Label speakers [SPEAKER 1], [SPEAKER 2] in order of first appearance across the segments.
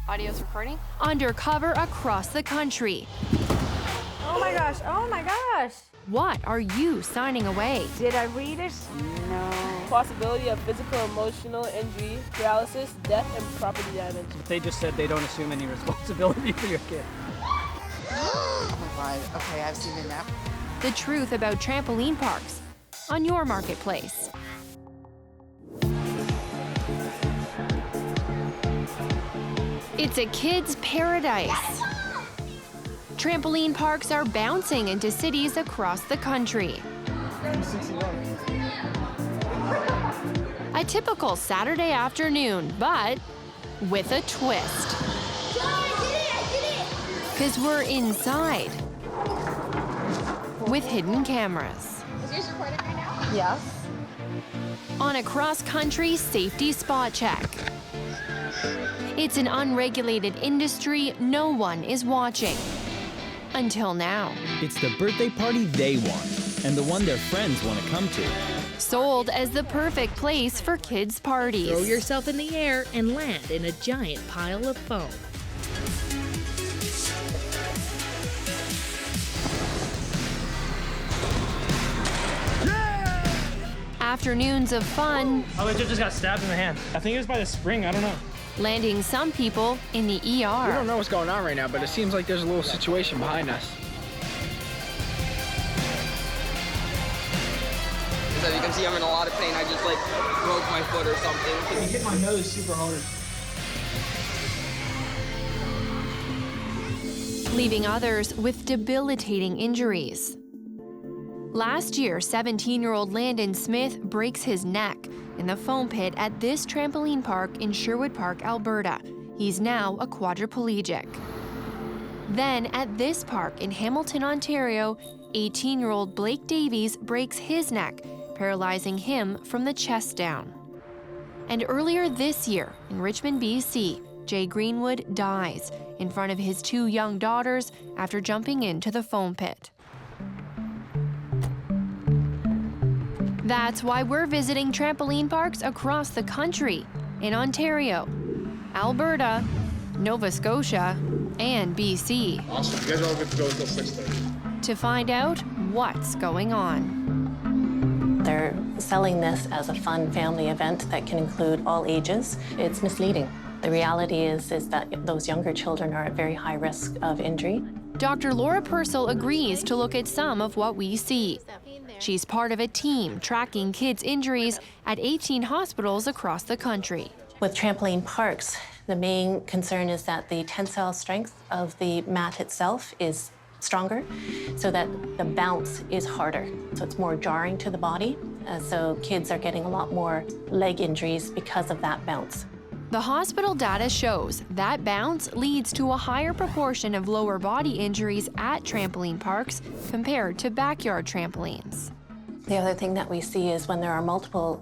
[SPEAKER 1] Audio's recording.
[SPEAKER 2] Undercover across the country.
[SPEAKER 3] Oh my gosh, oh my gosh.
[SPEAKER 2] What are you signing away?
[SPEAKER 3] Did I read it? No.
[SPEAKER 4] Possibility of physical, emotional injury, paralysis, death, and property damage.
[SPEAKER 5] They just said they don't assume any responsibility for your kid.
[SPEAKER 6] Oh my God, okay, I've seen it now.
[SPEAKER 2] The truth about trampoline parks on your marketplace. It's a kid's paradise. Trampoline parks are bouncing into cities across the country. A typical Saturday afternoon, but with a twist. Because we're inside with hidden cameras.
[SPEAKER 1] Is yours recording right now?
[SPEAKER 3] Yes.
[SPEAKER 2] On a cross-country safety spot check. It's an unregulated industry no one is watching. Until now.
[SPEAKER 7] It's the birthday party they want, and the one their friends want to come to.
[SPEAKER 2] Sold as the perfect place for kids' parties.
[SPEAKER 8] Throw yourself in the air and land in a giant pile of foam.
[SPEAKER 2] Afternoons of fun.
[SPEAKER 5] I legit just got stabbed in the hand. I think it was by the spring, I don't know.
[SPEAKER 2] Landing some people in the ER.
[SPEAKER 9] We don't know what's going on right now, but it seems like there's a little situation behind us.
[SPEAKER 10] As you can see, I'm in a lot of pain. I just like broke my foot or something.
[SPEAKER 5] I hit my nose super hard.
[SPEAKER 2] Leaving others with debilitating injuries. Last year, 17-year-old Landon Smith breaks his neck in the foam pit at this trampoline park in Sherwood Park, Alberta. He's now a quadriplegic. Then, at this park in Hamilton, Ontario, 18-year-old Blake Davies breaks his neck, paralyzing him from the chest down. And earlier this year, in Richmond, BC, Jay Greenwood dies in front of his 2 young daughters after jumping into the foam pit. That's why we're visiting trampoline parks across the country in Ontario, Alberta, Nova Scotia, and BC.
[SPEAKER 11] Awesome. You guys are all good to go until 6:30.
[SPEAKER 2] To find out what's going on.
[SPEAKER 12] They're selling this as a fun family event that can include all ages. It's misleading. The reality is that those younger children are at very high risk of injury.
[SPEAKER 2] Dr. Laura Purcell agrees to look at some of what we see. She's part of a team tracking kids' injuries at 18 hospitals across the country.
[SPEAKER 12] With trampoline parks, the main concern is that the tensile strength of the mat itself is stronger, so that the bounce is harder. So it's more jarring to the body. So kids are getting a lot more leg injuries because of that bounce.
[SPEAKER 2] The hospital data shows that bounce leads to a higher proportion of lower body injuries at trampoline parks compared to backyard trampolines.
[SPEAKER 12] The other thing that we see is when there are multiple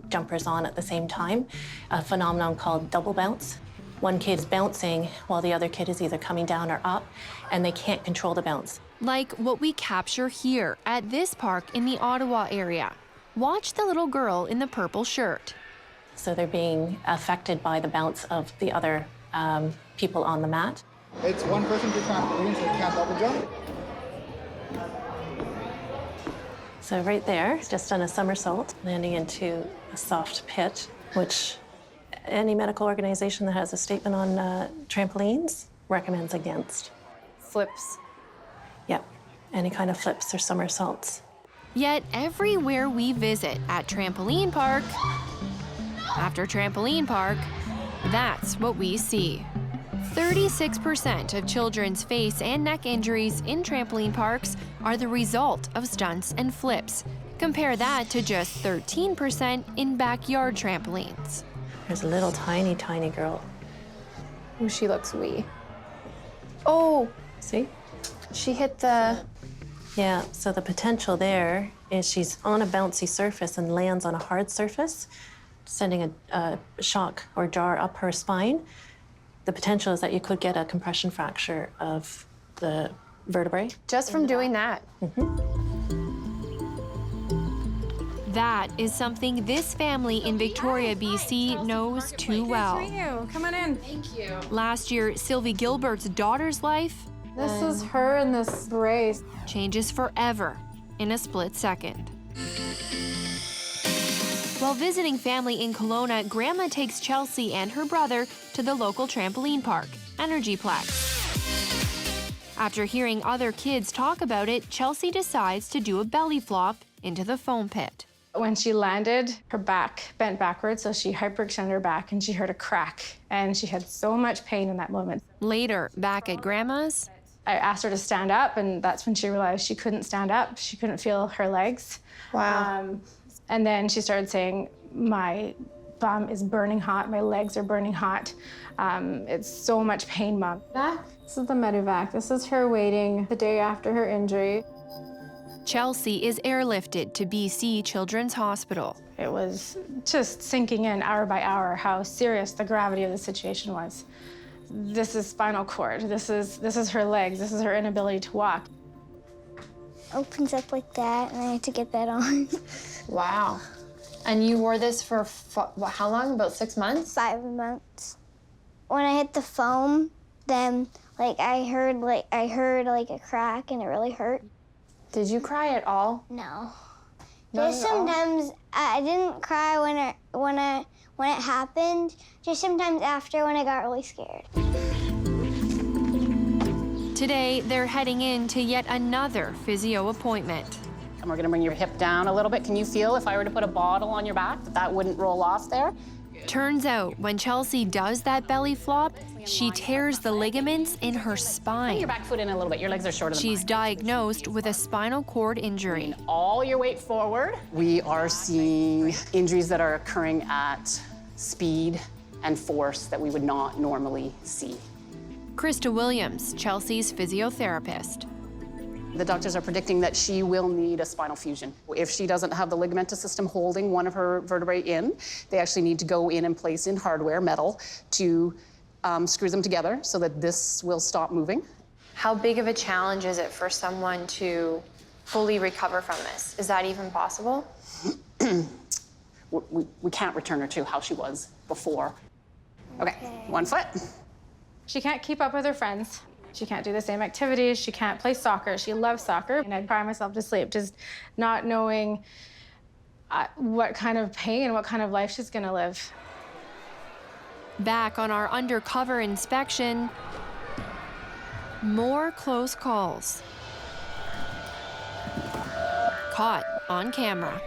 [SPEAKER 12] jumpers on at the same time, a phenomenon called double bounce. One kid is bouncing while the other kid is either coming down or up, and they can't control the bounce.
[SPEAKER 2] Like what we capture here at this park in the Ottawa area. Watch the little girl in the purple shirt.
[SPEAKER 12] So they're being affected by the bounce of the other people on the mat.
[SPEAKER 11] It's one person per trampoline, so you can't double jump.
[SPEAKER 12] So right there, just done a somersault, landing into a soft pit, which any medical organization that has a statement on trampolines recommends against.
[SPEAKER 1] Flips.
[SPEAKER 12] Yep, any kind of flips or somersaults.
[SPEAKER 2] Yet everywhere we visit at trampoline park, after trampoline park, that's what we see. 36% of children's face and neck injuries in trampoline parks are the result of stunts and flips. Compare that to just 13% in backyard trampolines.
[SPEAKER 12] There's a little tiny, tiny girl.
[SPEAKER 1] Oh, she looks wee. Oh,
[SPEAKER 12] See?
[SPEAKER 1] she hit the...
[SPEAKER 12] Yeah, so the potential there is she's on a bouncy surface and lands on a hard surface, sending a shock or jar up her spine. The potential is that you could get a compression fracture of the vertebrae.
[SPEAKER 1] Just from doing that.
[SPEAKER 2] That is something this family in Victoria, BC knows too well.
[SPEAKER 3] Nice to meet you. Come on in.
[SPEAKER 1] Thank you.
[SPEAKER 2] Last year, Sylvie Gilbert's daughter's life
[SPEAKER 3] This is her in this brace.
[SPEAKER 2] changes forever in a split second. While visiting family in Kelowna, Grandma takes Chelsea and her brother to the local trampoline park, Energyplex. After hearing other kids talk about it, Chelsea decides to do a belly flop into the foam pit.
[SPEAKER 3] When she landed, her back bent backwards, so she hyperextended her back and she heard a crack. And she had so much pain in that moment.
[SPEAKER 2] Later, back at Grandma's,
[SPEAKER 3] I asked her to stand up, and that's when she realized she couldn't stand up. She couldn't feel her legs.
[SPEAKER 1] Wow.
[SPEAKER 3] And then she started saying, my bum is burning hot, my legs are burning hot. It's so much pain, Mom. This is the medevac. This is her waiting the day after her injury.
[SPEAKER 2] Chelsea is airlifted to BC Children's Hospital.
[SPEAKER 3] It was just sinking in hour by hour how serious the gravity of the situation was. This is spinal cord. This is her legs. This is her inability to walk.
[SPEAKER 13] Opens up like that, and I had to get that on.
[SPEAKER 1] Wow. And you wore this for how long? About 6 months?
[SPEAKER 13] 5 months. When I hit the foam, then I heard a crack, and it really hurt.
[SPEAKER 1] Did you cry at all?
[SPEAKER 13] No.
[SPEAKER 1] Not
[SPEAKER 13] Just
[SPEAKER 1] at all?
[SPEAKER 13] sometimes I didn't cry when it happened. Just sometimes after when I got really scared.
[SPEAKER 2] Today, they're heading in to yet another physio appointment.
[SPEAKER 14] And we're gonna bring your hip down a little bit. Can you feel if I were to put a bottle on your back, that wouldn't roll off there?
[SPEAKER 2] Turns out, when Chelsea does that belly flop, she tears the ligaments in her
[SPEAKER 14] Bring
[SPEAKER 2] spine.
[SPEAKER 14] your back foot in a little bit. Your legs are shorter than mine.
[SPEAKER 2] She's diagnosed with a spinal cord injury.
[SPEAKER 14] All your weight forward. We are seeing injuries that are occurring at speed and force that we would not normally see.
[SPEAKER 2] Krista Williams, Chelsea's physiotherapist.
[SPEAKER 14] The doctors are predicting that she will need a spinal fusion. If she doesn't have the ligamentous system holding one of her vertebrae in, they actually need to go in and place in hardware, metal, to screw them together so that this will stop moving.
[SPEAKER 1] How big of a challenge is it for someone to fully recover from this? Is that even possible?
[SPEAKER 14] We can't return her to how she was before. Okay, 1 foot.
[SPEAKER 3] She can't keep up with her friends. She can't do the same activities. She can't play soccer. She loves soccer. And I'd cry myself to sleep, just not knowing what kind of pain, what kind of life she's gonna live.
[SPEAKER 2] Back on our undercover inspection, more close calls. Caught on camera.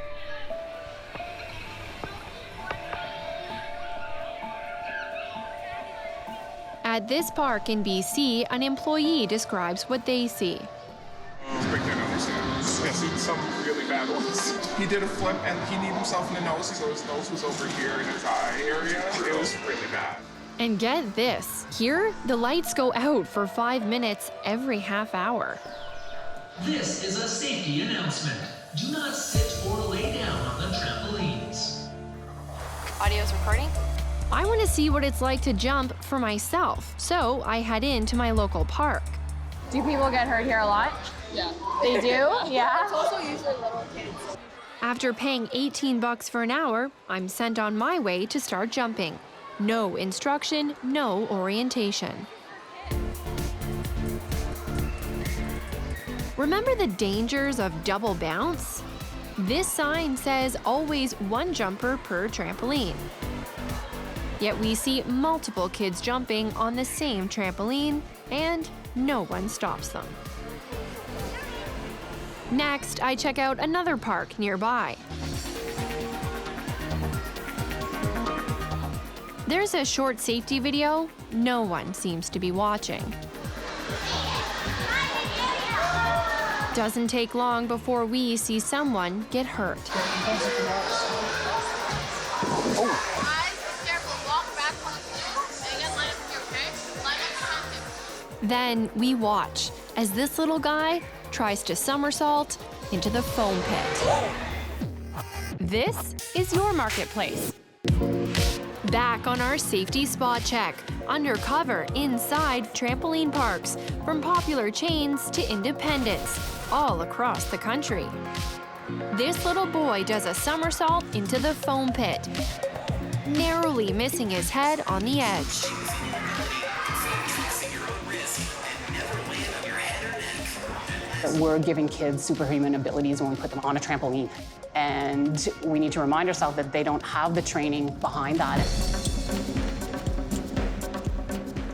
[SPEAKER 2] At this park in BC, an employee describes what they see.
[SPEAKER 11] I can't understand. I've seen some really bad ones. He did a flip and he kneed himself in the nose, so his nose was over here in his eye area. It was really bad.
[SPEAKER 2] And get this, here the lights go out for 5 minutes every half hour.
[SPEAKER 15] This is a safety announcement. Do not sit or lay down on the trampolines.
[SPEAKER 1] Audio's recording?
[SPEAKER 2] I want to see what it's like to jump for myself, so I head into my local park.
[SPEAKER 3] Do people get hurt here a lot?
[SPEAKER 4] Yeah.
[SPEAKER 3] They do? Yeah?
[SPEAKER 4] It's also usually little kids.
[SPEAKER 2] After paying $18 for an hour, I'm sent on my way to start jumping. No instruction, no orientation. Remember the dangers of double bounce? This sign says always 1 jumper per trampoline. Yet we see multiple kids jumping on the same trampoline, and no one stops them. Next, I check out another park nearby. There's a short safety video. No one seems to be watching. Doesn't take long before we see someone get hurt. Then we watch as this little guy tries to somersault into the foam pit. This is your marketplace. Back on our safety spot check, undercover inside trampoline parks, from popular chains to independents, all across the country. This little boy does a somersault into the foam pit, narrowly missing his head on the edge.
[SPEAKER 14] We're giving kids superhuman abilities when we put them on a trampoline. And we need to remind ourselves that they don't have the training behind that.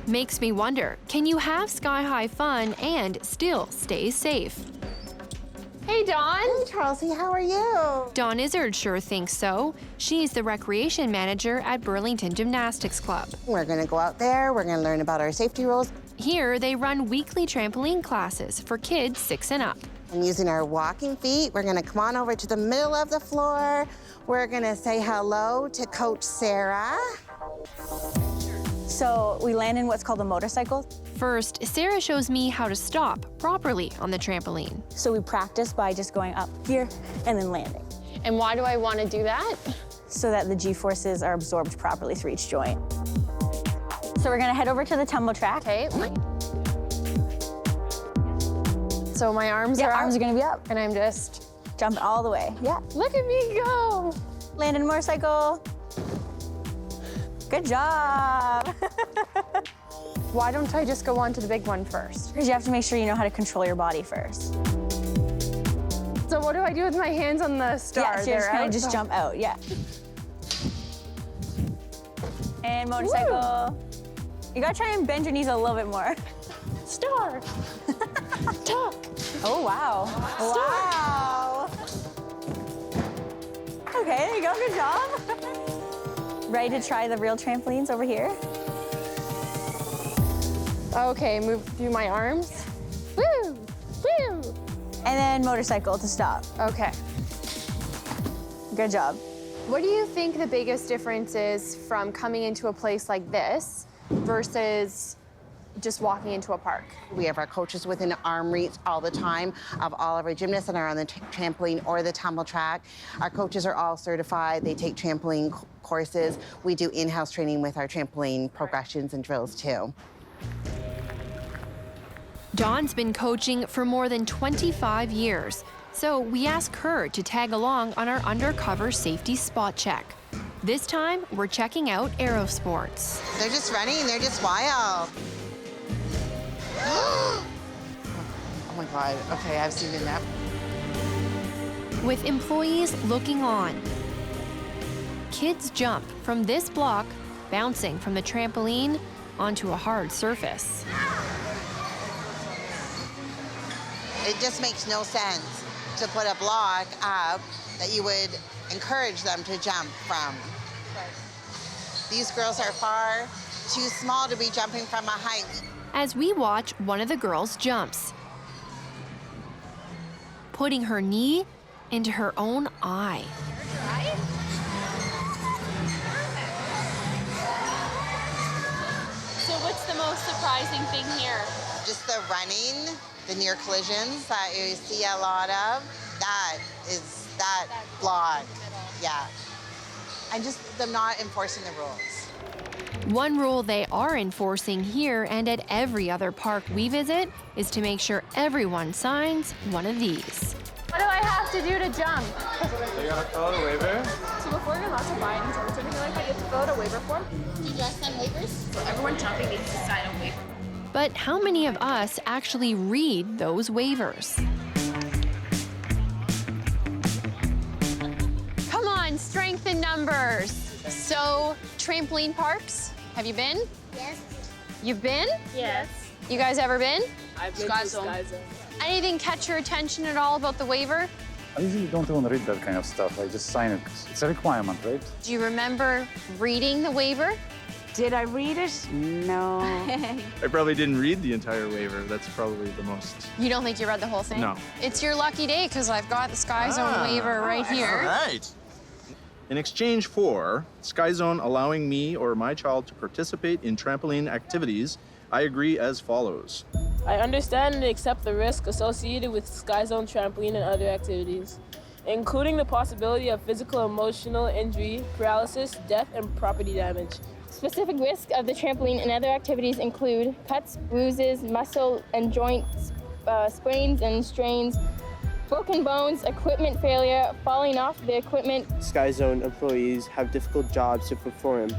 [SPEAKER 2] Makes me wonder, can you have sky-high fun and still stay safe? Hey, Dawn.
[SPEAKER 6] Hey, Charlesy, how are you?
[SPEAKER 2] Dawn Izzard sure thinks so. She's the recreation manager at Burlington Gymnastics Club.
[SPEAKER 6] We're gonna go out there, we're gonna learn about our safety rules.
[SPEAKER 2] Here, they run weekly trampoline classes for kids 6 and up.
[SPEAKER 6] And using our walking feet, we're gonna come on over to the middle of the floor. We're gonna say hello to Coach Sarah.
[SPEAKER 16] So we land in what's called a motorcycle.
[SPEAKER 2] First, Sarah shows me how to stop properly on the trampoline.
[SPEAKER 16] So we practice by just going up here and then landing.
[SPEAKER 1] And why do I want to do that?
[SPEAKER 16] So that the G-forces are absorbed properly through each joint. So we're gonna head over to the tumble track.
[SPEAKER 1] Okay. So my arms are up?
[SPEAKER 16] Arms are gonna be up.
[SPEAKER 1] And I'm just...
[SPEAKER 16] Jump all the way, yeah.
[SPEAKER 1] Look at me go!
[SPEAKER 16] Land in a motorcycle. Good job.
[SPEAKER 1] Why don't I just go on to the big one first?
[SPEAKER 16] Because you have to make sure you know how to control your body first.
[SPEAKER 1] So what do I do with my hands on the star?
[SPEAKER 16] Yeah, so you're just gonna just jump out, yeah. And motorcycle. Woo. You gotta try and bend your knees a little bit more.
[SPEAKER 1] Star. Tuck.
[SPEAKER 16] Oh, wow.
[SPEAKER 1] Star.
[SPEAKER 16] Wow. Okay, there you go, good job. Ready to try the real trampolines over here?
[SPEAKER 1] Okay, move through my arms. Woo! Woo!
[SPEAKER 16] And then motorcycle to stop.
[SPEAKER 1] Okay.
[SPEAKER 16] Good job.
[SPEAKER 1] What do you think the biggest difference is from coming into a place like this versus just walking into a park?
[SPEAKER 6] We have our coaches within arm reach all the time of all of our gymnasts that are on the trampoline or the tumble track. Our coaches are all certified. They take trampoline courses. We do in-house training with our trampoline progressions and drills too.
[SPEAKER 2] Dawn's been coaching for more than 25 years, so we ask her to tag along on our undercover safety spot check. This time, we're checking out aerosports.
[SPEAKER 6] They're just running, they're just wild. Oh my God, okay, I've seen enough.
[SPEAKER 2] With employees looking on, kids jump from this block, bouncing from the trampoline onto a hard surface.
[SPEAKER 6] It just makes no sense to put a block up that you would encourage them to jump from. These girls are far too small to be jumping from a height.
[SPEAKER 2] As we watch one of the girls jumps, putting her knee into her own eye.
[SPEAKER 1] So what's the most surprising thing here?
[SPEAKER 6] Just the running, the near collisions that you see a lot of, that block, yeah. And just them not enforcing the rules.
[SPEAKER 2] One rule they are enforcing here and at every other park we visit is to make sure everyone signs one of these.
[SPEAKER 1] What do I have to do to jump?
[SPEAKER 5] You gotta fill out a waiver.
[SPEAKER 3] So before you're allowed to buy any tickets or anything like that, you have to fill out a waiver form.
[SPEAKER 1] Do you guys sign waivers?
[SPEAKER 3] So everyone jumping needs to sign a waiver.
[SPEAKER 2] But how many of us actually read those waivers?
[SPEAKER 1] Come on, strength in numbers. So, trampoline parks, have you been?
[SPEAKER 13] Yes.
[SPEAKER 1] You've been?
[SPEAKER 3] Yes.
[SPEAKER 1] You guys ever been?
[SPEAKER 4] I've been to Sky Zone.
[SPEAKER 1] Anything catch your attention at all about the waiver?
[SPEAKER 17] I usually don't want to read that kind of stuff. I just sign it. It's a requirement, right?
[SPEAKER 1] Do you remember reading the waiver?
[SPEAKER 18] Did I read it? No.
[SPEAKER 19] I probably didn't read the entire waiver. That's probably the most.
[SPEAKER 1] You don't think you read the whole thing?
[SPEAKER 19] No.
[SPEAKER 1] It's your lucky day because I've got the Sky Zone waiver right here.
[SPEAKER 19] All right. In exchange for Sky Zone allowing me or my child to participate in trampoline activities, I agree as follows.
[SPEAKER 4] I understand and accept the risk associated with Sky Zone trampoline and other activities, including the possibility of physical, emotional injury, paralysis, death, and property damage.
[SPEAKER 20] Specific risks of the trampoline and other activities include cuts, bruises, muscle and joint sprains and strains, broken bones, equipment failure, falling off the equipment.
[SPEAKER 5] Sky Zone employees have difficult jobs to perform.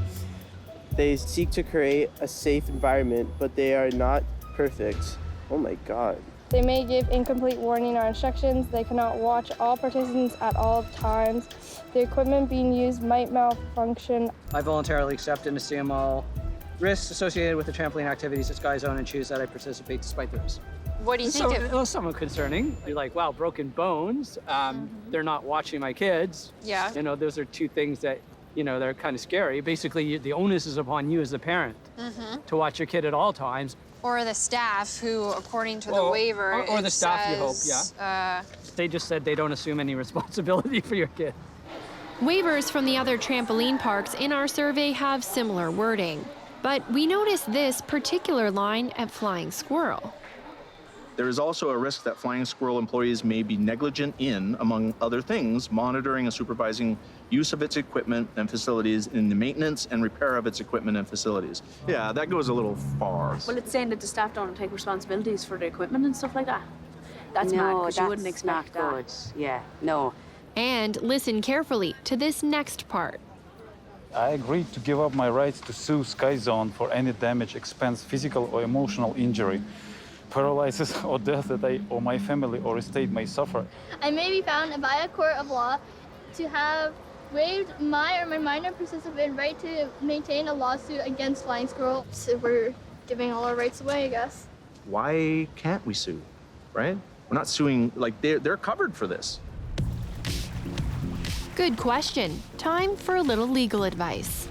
[SPEAKER 5] They seek to create a safe environment, but they are not perfect. Oh my God.
[SPEAKER 20] They may give incomplete warning or instructions. They cannot watch all participants at all times. The equipment being used might malfunction.
[SPEAKER 21] I voluntarily accept and assume all risks associated with the trampoline activities at Sky Zone and choose that I participate despite the risks.
[SPEAKER 1] What do you think?
[SPEAKER 21] It was somewhat concerning. You're like, wow, broken bones. They're not watching my kids.
[SPEAKER 1] Yeah.
[SPEAKER 21] You know, those are two things that, you know, they're kind of scary. Basically, the onus is upon you as the parent to watch your kid at all times.
[SPEAKER 1] Or the staff who, according to the waiver,
[SPEAKER 21] or the staff,
[SPEAKER 1] says,
[SPEAKER 21] you hope, yeah. They just said they don't assume any responsibility for your kid.
[SPEAKER 2] Waivers from the other trampoline parks in our survey have similar wording. But we noticed this particular line at Flying Squirrel.
[SPEAKER 19] There is also a risk that Flying Squirrel employees may be negligent in, among other things, monitoring and supervising use of its equipment and facilities in the maintenance and repair of its equipment and facilities. Yeah, that goes a little far.
[SPEAKER 18] Well, it's saying that the staff don't take responsibilities for the equipment and stuff like that. That's mad, because you wouldn't expect that. Good. Yeah, no.
[SPEAKER 2] And listen carefully to this next part.
[SPEAKER 17] I agreed to give up my rights to sue Sky Zone for any damage, expense, physical or emotional injury, paralysis or death that I or my family or estate may suffer.
[SPEAKER 13] I may be found by a court of law to have waived my or my minor participant right to maintain a lawsuit against Flying Squirrel. So we're giving all our rights away, I guess.
[SPEAKER 19] Why can't we sue, right? We're not suing, like they're covered for this.
[SPEAKER 2] Good question. Time for a little legal advice.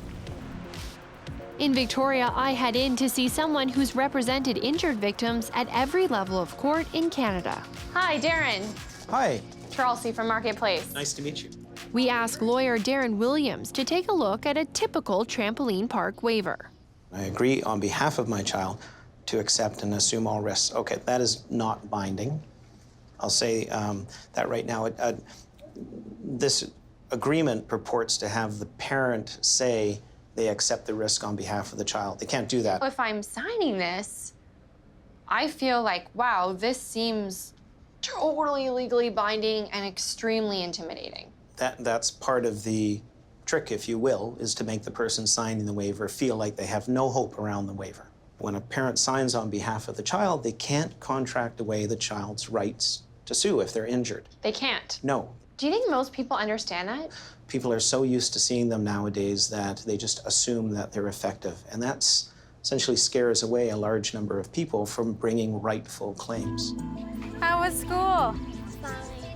[SPEAKER 2] In Victoria, I head in to see someone who's represented injured victims at every level of court in Canada.
[SPEAKER 1] Hi, Darren.
[SPEAKER 22] Hi.
[SPEAKER 1] Chelsea from Marketplace.
[SPEAKER 22] Nice to meet you.
[SPEAKER 2] We ask lawyer Darren Williams to take a look at a typical trampoline park waiver.
[SPEAKER 22] I agree on behalf of my child to accept and assume all risks. Okay, that is not binding. I'll say that right now. This agreement purports to have the parent say they accept the risk on behalf of the child. They can't do that.
[SPEAKER 1] If I'm signing this, I feel like, wow, this seems totally legally binding and extremely intimidating.
[SPEAKER 22] That's part of the trick, if you will, is to make the person signing the waiver feel like they have no hope around the waiver. When a parent signs on behalf of the child, they can't contract away the child's rights to sue if they're injured.
[SPEAKER 1] They can't?
[SPEAKER 22] No.
[SPEAKER 1] Do you think most people understand that?
[SPEAKER 22] People are so used to seeing them nowadays that they just assume that they're effective. And that's essentially scares away a large number of people from bringing rightful claims.
[SPEAKER 16] How was school?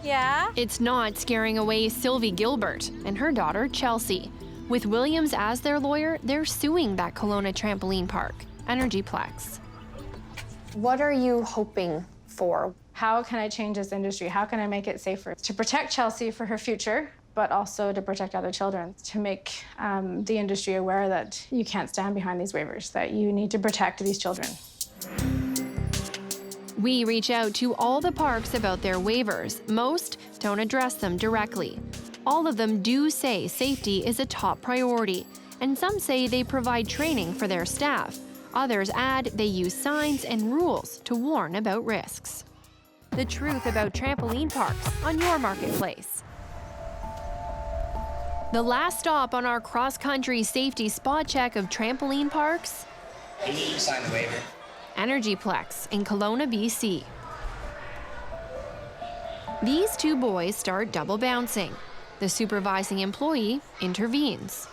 [SPEAKER 16] Yeah?
[SPEAKER 2] It's not scaring away Sylvie Gilbert and her daughter, Chelsea. With Williams as their lawyer, they're suing that Kelowna trampoline park, Energyplex.
[SPEAKER 1] What are you hoping for?
[SPEAKER 3] How can I change this industry? How can I make it safer? To protect Chelsea for her future, but also to protect other children, to make the industry aware that you can't stand behind these waivers, that you need to protect these children.
[SPEAKER 2] We reach out to all the parks about their waivers. Most don't address them directly. All of them do say safety is a top priority, and some say they provide training for their staff. Others add they use signs and rules to warn about risks. The truth about trampoline parks on your marketplace. The last stop on our cross-country safety spot check of trampoline parks?
[SPEAKER 10] You need to sign the waiver.
[SPEAKER 2] Energyplex in Kelowna, BC. These two boys start double bouncing. The supervising employee intervenes.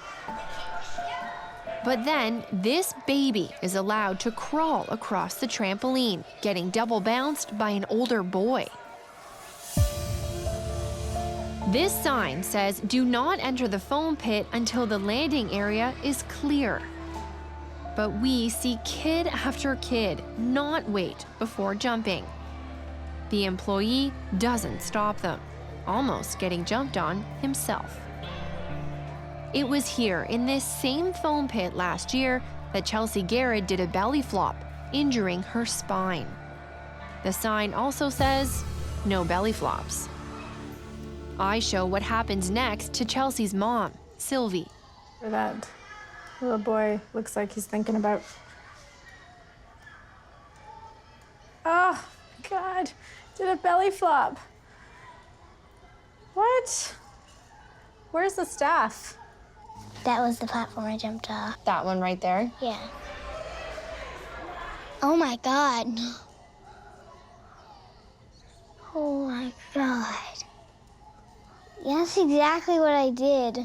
[SPEAKER 2] But then, this baby is allowed to crawl across the trampoline, getting double bounced by an older boy. This sign says, do not enter the foam pit until the landing area is clear. But we see kid after kid not wait before jumping. The employee doesn't stop them, almost getting jumped on himself. It was here in this same foam pit last year that Chelsea Garrett did a belly flop, injuring her spine. The sign also says, no belly flops. I show what happens next to Chelsea's mom, Sylvie.
[SPEAKER 3] That little boy looks like he's thinking about, oh, God, did a belly flop. What? Where's the staff?
[SPEAKER 7] That was the platform I jumped off.
[SPEAKER 1] That one right there?
[SPEAKER 7] Yeah. Oh my God. Oh my God. Yeah, that's exactly what I did.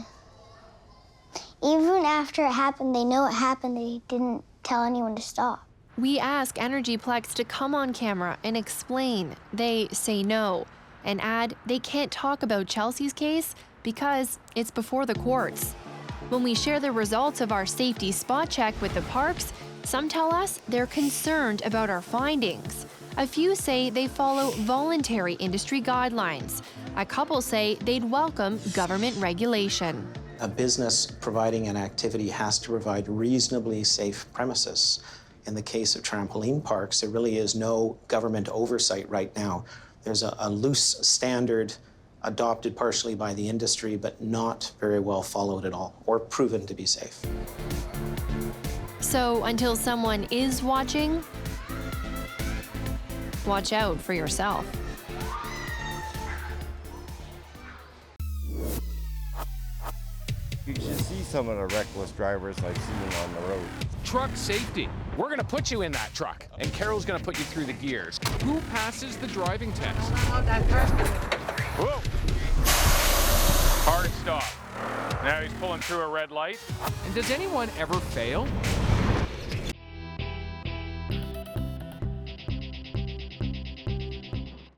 [SPEAKER 7] Even after it happened, they know it happened. They didn't tell anyone to stop.
[SPEAKER 2] We ask Energyplex to come on camera and explain. They say no and add they can't talk about Chelsea's case because it's before the courts. When we share the results of our safety spot check with the parks, some tell us they're concerned about our findings. A few say they follow voluntary industry guidelines. A couple say they'd welcome government regulation.
[SPEAKER 22] A business providing an activity has to provide reasonably safe premises. In the case of trampoline parks, there really is no government oversight right now. There's a loose standard adopted partially by the industry, but not very well followed at all, or proven to be safe.
[SPEAKER 2] So until someone is watching, watch out for yourself.
[SPEAKER 8] You should see some of the reckless drivers I've seen on the road.
[SPEAKER 23] Truck safety. We're gonna put you in that truck, and Carol's gonna put you through the gears. Who passes the driving test? Whoa! Hard stop. Now he's pulling through a red light. And does anyone ever fail?